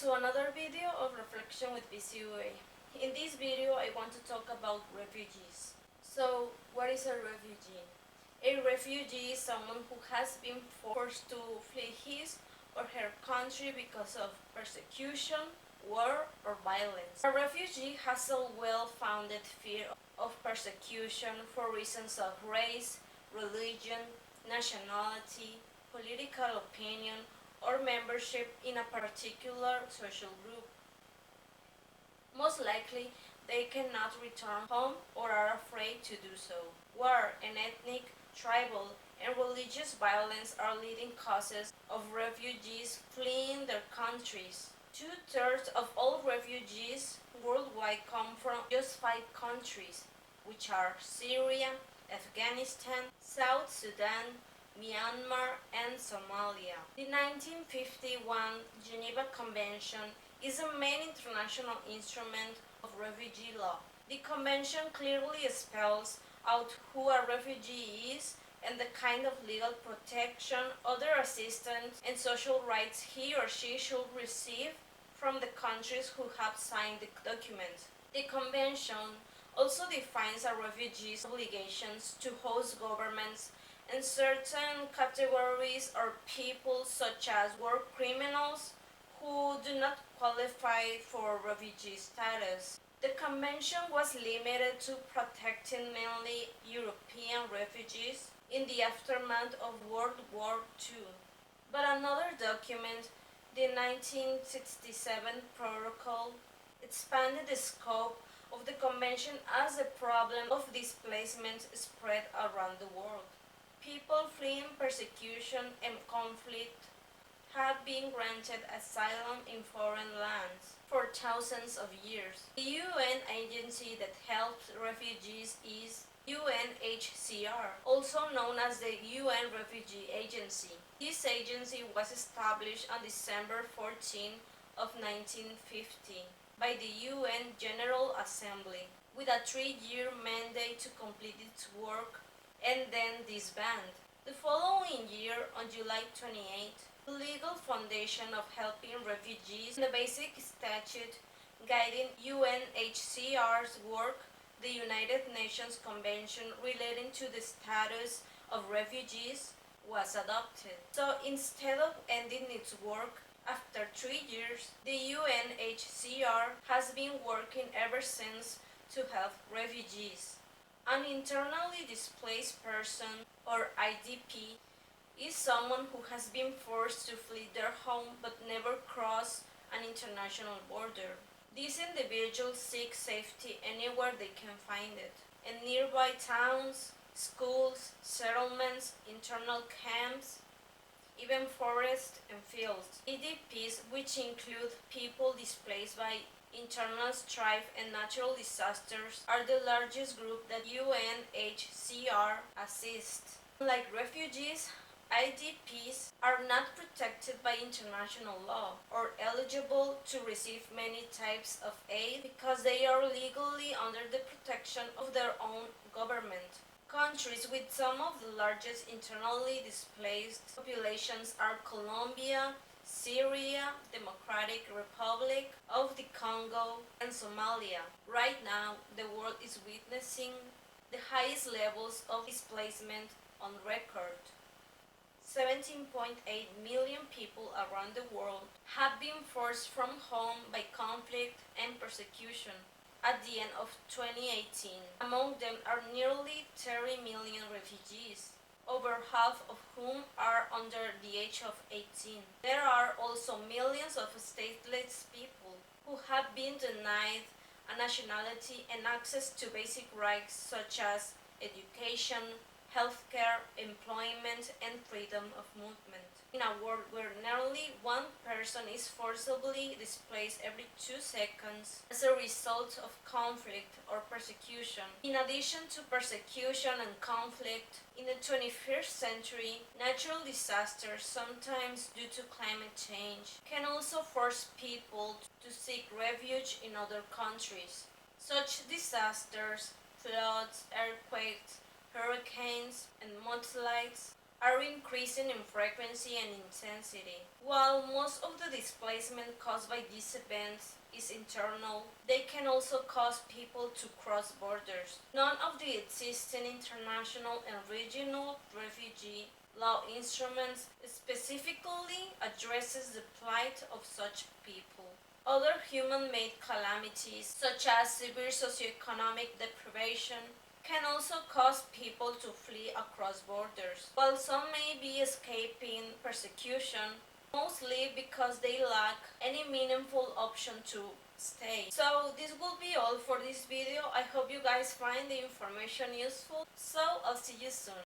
to another video of Reflection with PCUA. In this video I want to talk about refugees. So, what is a refugee? A refugee is someone who has been forced to flee his or her country because of persecution, war, or violence. A refugee has a well-founded fear of persecution for reasons of race, religion, nationality, political opinion, or membership in a particular social group. Most likely, they cannot return home or are afraid to do so. War and ethnic, tribal, and religious violence are leading causes of refugees fleeing their countries. Two-thirds of all refugees worldwide come from just 5 countries, which are Syria, Afghanistan, South Sudan, Myanmar, and Somalia. The 1951 Geneva Convention is a main international instrument of refugee law. The convention clearly spells out who a refugee is and the kind of legal protection, other assistance, and social rights he or she should receive from the countries who have signed the document. The convention also defines a refugee's obligations to host governments and certain categories or people such as war criminals who do not qualify for refugee status. The convention was limited to protecting mainly European refugees in the aftermath of World War II. But another document, the 1967 Protocol, expanded the scope of the convention as the problem of displacement spread around the world. People fleeing persecution and conflict have been granted asylum in foreign lands for thousands of years. The UN agency that helps refugees is UNHCR, also known as the UN Refugee Agency. This agency was established on December 14 of 1950 by the UN General Assembly with a 3-year mandate to complete its work and then disband. The following year, on July 28, the legal foundation of helping refugees, the basic statute guiding UNHCR's work, the United Nations Convention relating to the status of refugees, was adopted. So instead of ending its work after 3 years, the UNHCR has been working ever since to help refugees. An internally displaced person, or IDP, is someone who has been forced to flee their home but never cross an international border. These individuals seek safety anywhere they can find it, in nearby towns, schools, settlements, internal camps, even forests and fields. IDPs, which include people displaced by internal strife and natural disasters, are the largest group that UNHCR assists. Like refugees, IDPs are not protected by international law or eligible to receive many types of aid because they are legally under the protection of their own government. Countries with some of the largest internally displaced populations are Colombia, Syria, Democratic Republic of the Congo, and Somalia. Right now, the world is witnessing the highest levels of displacement on record. 17.8 million people around the world have been forced from home by conflict and persecution at the end of 2018. Among them are nearly 30 million refugees, over half of whom are under the age of 18. There are also millions of stateless people who have been denied a nationality and access to basic rights such as education, healthcare, employment, and freedom of movement. In a world where nearly 1 person is forcibly displaced every 2 seconds as a result of conflict or persecution. In addition to persecution and conflict, in the 21st century, natural disasters, sometimes due to climate change, can also force people to seek refuge in other countries. Such disasters, floods, earthquakes, hurricanes, and mudslides are increasing in frequency and intensity. While most of the displacement caused by these events is internal, they can also cause people to cross borders. None of the existing international and regional refugee law instruments specifically addresses the plight of such people. Other human-made calamities, such as severe socioeconomic deprivation, can also cause people to flee across borders. While some may be escaping persecution, mostly because they lack any meaningful option to stay. So this will be all for this video. I hope you guys find the information useful. So I'll see you soon.